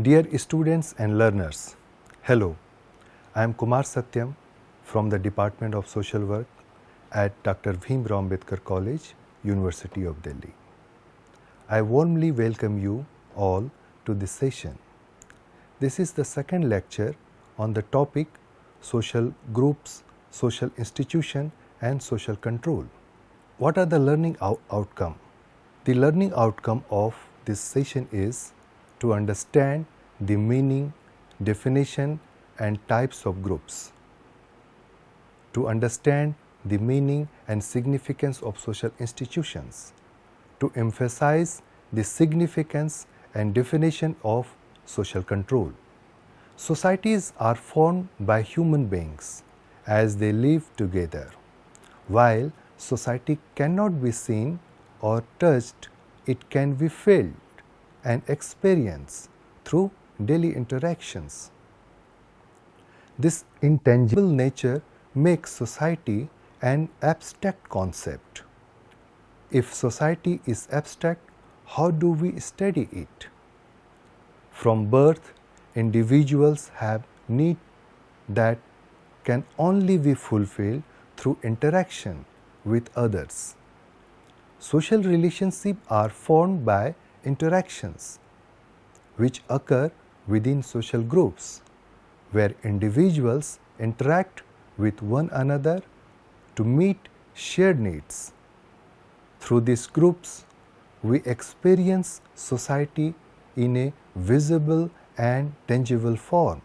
Dear students and learners, hello. I am Kumar Satyam from the Department of Social Work at Dr. Bhimrao Ambedkar College, University of Delhi. I warmly welcome you all to this session. This is the second lecture on the topic social groups, social institution and social control. What are the learning outcome? The learning outcome of this session is to understand the meaning, definition and types of groups, to understand the meaning and significance of social institutions, to emphasize the significance and definition of social control. Societies are formed by human beings as they live together. While society cannot be seen or touched, it can be felt and experienced through daily interactions. This intangible nature makes society an abstract concept. If society is abstract, how do we study it? From birth, individuals have needs that can only be fulfilled through interaction with others. Social relationships are formed by interactions which occur within social groups, where individuals interact with one another to meet shared needs. Through these groups, we experience society in a visible and tangible form.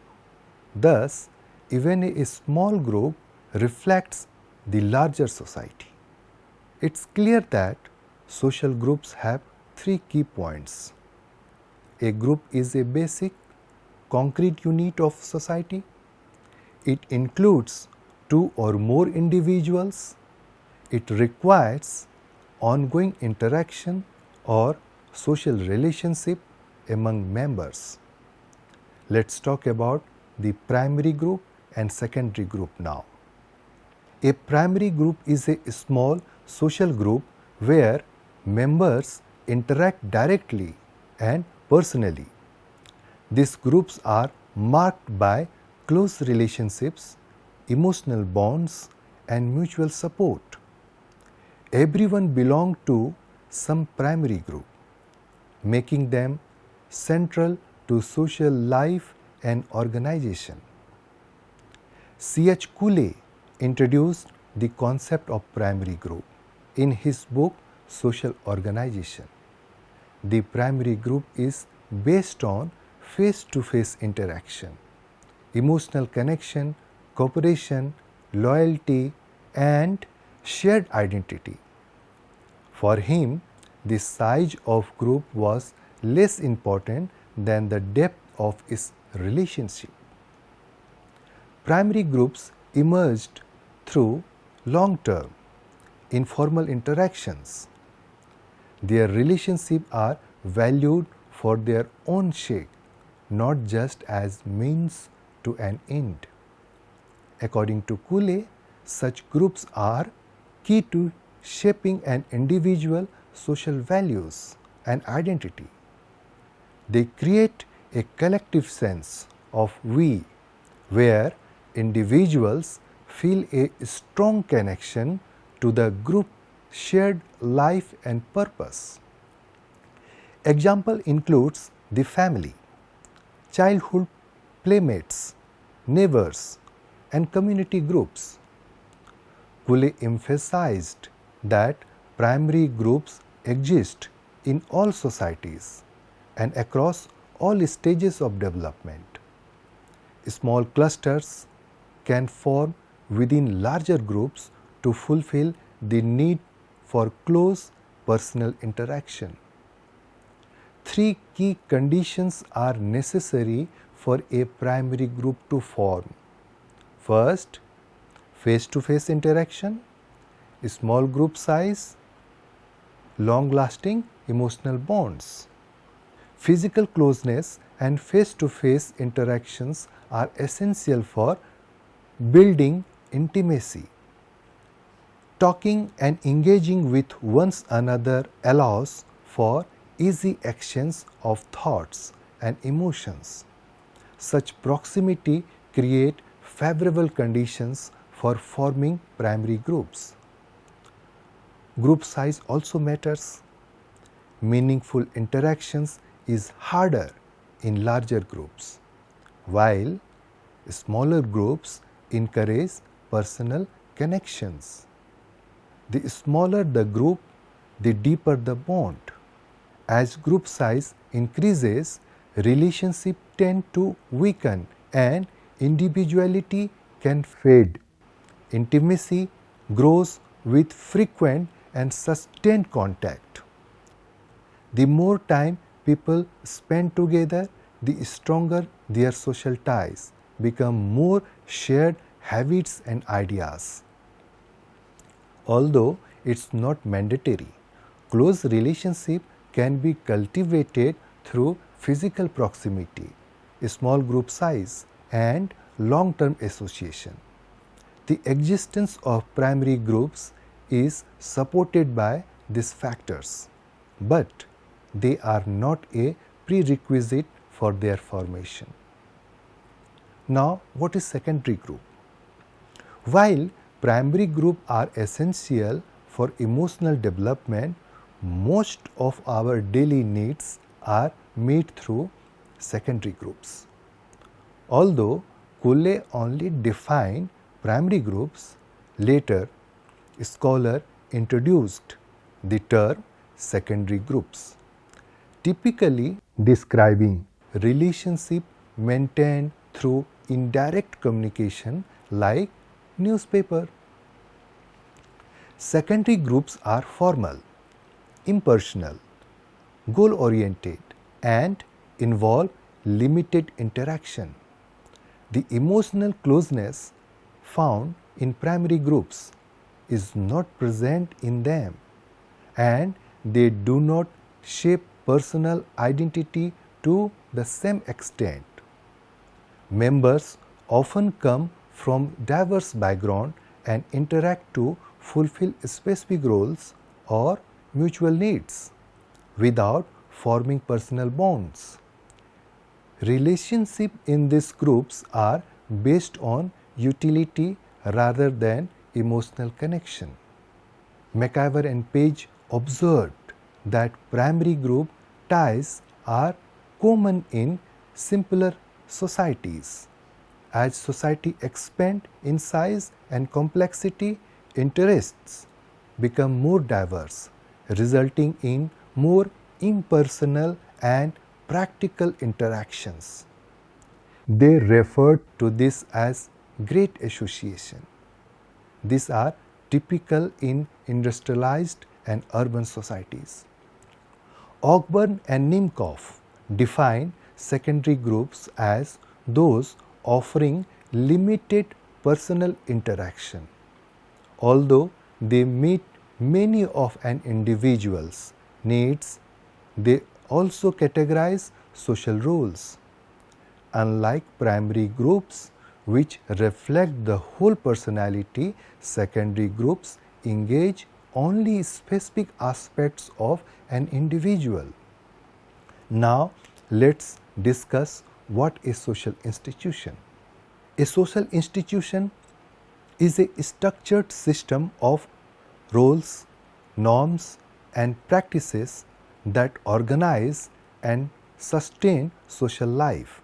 Thus, even a small group reflects the larger society. It's clear that social groups have three key points. A group is a basic, concrete unit of society. It includes two or more individuals. It requires ongoing interaction or social relationship among members. Let's talk about the primary group and secondary group now. A primary group is a small social group where members interact directly and personally. These groups are marked by close relationships, emotional bonds, and mutual support. Everyone belongs to some primary group, making them central to social life and organization. C.H. Cooley introduced the concept of primary group in his book Social Organization. The primary group is based on face-to-face interaction, emotional connection, cooperation, loyalty, and shared identity. For him, the size of group was less important than the depth of its relationship. Primary groups emerged through long-term, informal interactions. Their relationships are valued for their own sake, not just as means to an end. According to Cooley, such groups are key to shaping an individual's social values and identity. They create a collective sense of we, where individuals feel a strong connection to the group shared life and purpose. Example includes the family, childhood playmates, neighbors, and community groups. Cooley emphasized that primary groups exist in all societies and across all stages of development. Small clusters can form within larger groups to fulfill the need for close personal interaction. Three key conditions are necessary for a primary group to form. First, face-to-face interaction, small group size, long-lasting emotional bonds. Physical closeness and face-to-face interactions are essential for building intimacy. Talking and engaging with one another allows for easy exchange of thoughts and emotions. Such proximity create favorable conditions for forming primary groups. Group size also matters. Meaningful interactions is harder in larger groups, while smaller groups encourage personal connections. The smaller the group, the deeper the bond. As group size increases, relationships tend to weaken and individuality can fade. Intimacy grows with frequent and sustained contact. The more time people spend together, the stronger their social ties become more shared habits and ideas. Although it's not mandatory, close relationship can be cultivated through physical proximity, small group size, and long-term association. The existence of primary groups is supported by these factors, but they are not a prerequisite for their formation. Now, what is secondary group? While primary groups are essential for emotional development, most of our daily needs are met through secondary groups. Although Cooley only defined primary groups, later scholars introduced the term secondary groups, typically describing relationship maintained through indirect communication like newspaper. Secondary groups are formal, impersonal, goal-oriented, and involve limited interaction. The emotional closeness found in primary groups is not present in them, and they do not shape personal identity to the same extent. Members often come from diverse backgrounds and interact to fulfill specific roles or mutual needs without forming personal bonds. Relationships in these groups are based on utility rather than emotional connection. McIver and Page observed that primary group ties are common in simpler societies. As society expands in size and complexity, interests become more diverse, resulting in more impersonal and practical interactions. They referred to this as great association. These are typical in industrialized and urban societies. Ogburn and Nimkoff define secondary groups as those offering limited personal interaction. Although they meet many of an individual's needs, they also categorize social roles. Unlike primary groups, which reflect the whole personality, secondary groups engage only specific aspects of an individual. Now, let's discuss what is social institution. A social institution is a structured system of roles, norms, and practices that organize and sustain social life.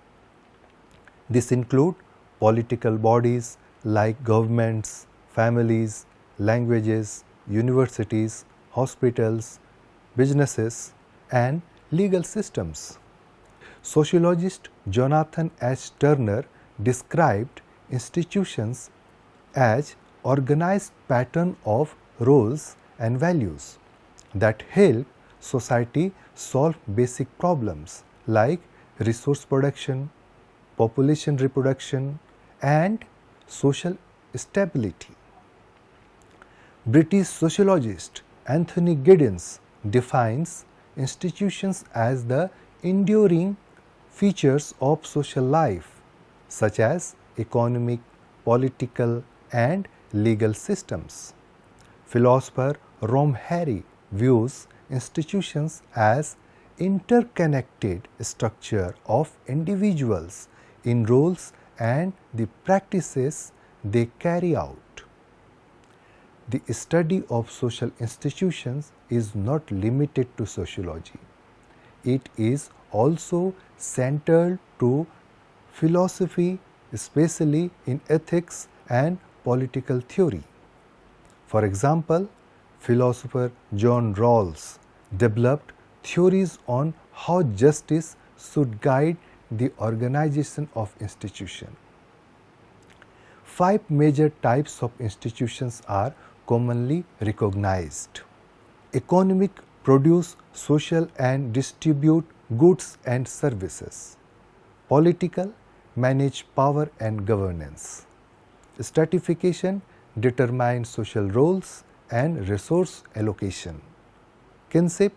This includes political bodies like governments, families, languages, universities, hospitals, businesses, and legal systems. Sociologist Jonathan H. Turner described institutions as organized pattern of roles and values that help society solve basic problems like resource production, population reproduction, and social stability. British sociologist Anthony Giddens defines institutions as the enduring features of social life, such as economic, political, and legal systems. Philosopher Rom Harry views institutions as interconnected structure of individuals in roles and the practices they carry out. The study of social institutions is not limited to sociology. It is also central to philosophy, especially in ethics and political theory. For example, philosopher John Rawls developed theories on how justice should guide the organization of institutions. 5 major types of institutions are commonly recognized. Economic produce social and distribute goods and services. Political manage power and governance. Stratification determine social roles and resource allocation. Kinship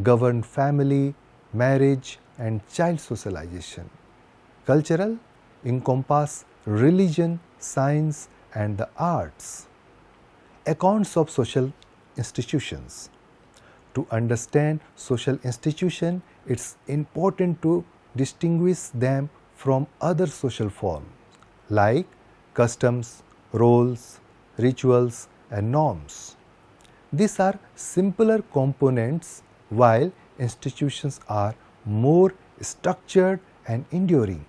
govern family, marriage and child socialization. Cultural encompass religion, science and the arts. Accounts of social institutions. To understand social institution, it's important to distinguish them from other social forms like customs, roles, rituals and norms. These are simpler components while institutions are more structured and enduring.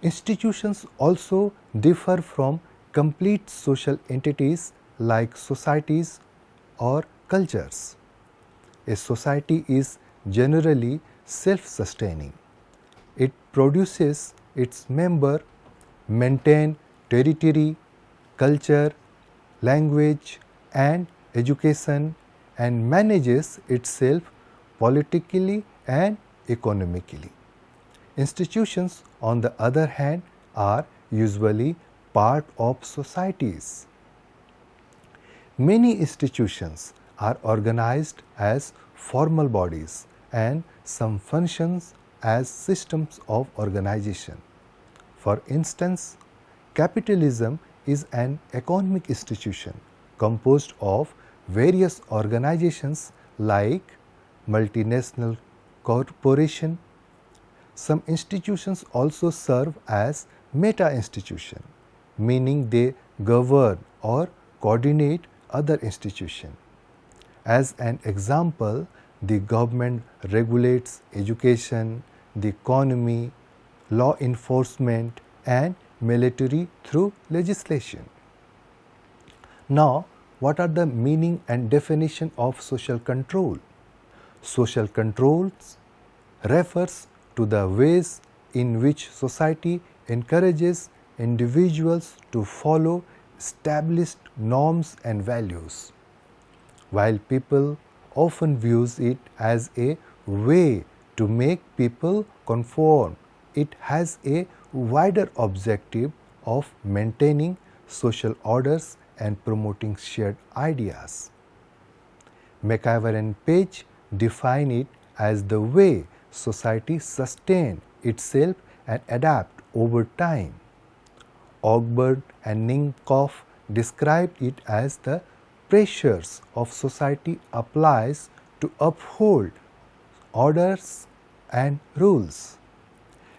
Institutions also differ from complete social entities like societies or cultures. A society is generally self-sustaining. It produces its members, maintains territory, culture, language and education and manages itself politically and economically. Institutions, on the other hand, are usually part of societies. Many institutions are organized as formal bodies and some functions as systems of organization. For instance, capitalism is an economic institution composed of various organizations like multinational corporation. Some institutions also serve as meta-institution, meaning they govern or coordinate other institutions. As an example, the government regulates education, the economy, law enforcement and military through legislation. Now, what are the meaning and definition of social control? Social controls refers to the ways in which society encourages individuals to follow established norms and values. While people often views it as a way to make people conform, it has a wider objective of maintaining social orders and promoting shared ideas. McIver and Page define it as the way society sustains itself and adapt over time. Ogburn and Ninkoff describe it as the pressures of society applies to uphold orders and rules.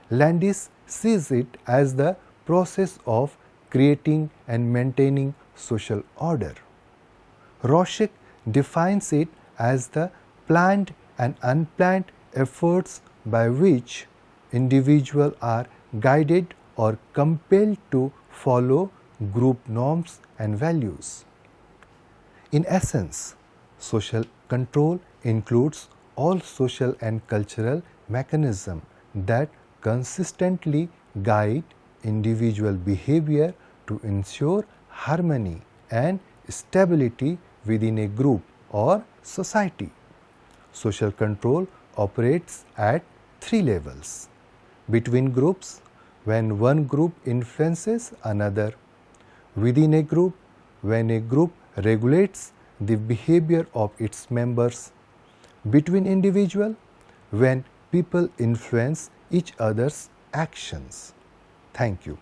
Landis sees it as the process of creating and maintaining social order. Rorschach defines it as the planned and unplanned efforts by which individuals are guided or compelled to follow group norms and values. In essence, social control includes all social and cultural mechanisms that consistently guide individual behavior to ensure harmony and stability within a group or society. Social control operates at 3 levels: between groups, when one group influences another; within a group, when a group regulates the behavior of its members; between individuals, when people influence each other's actions. Thank you.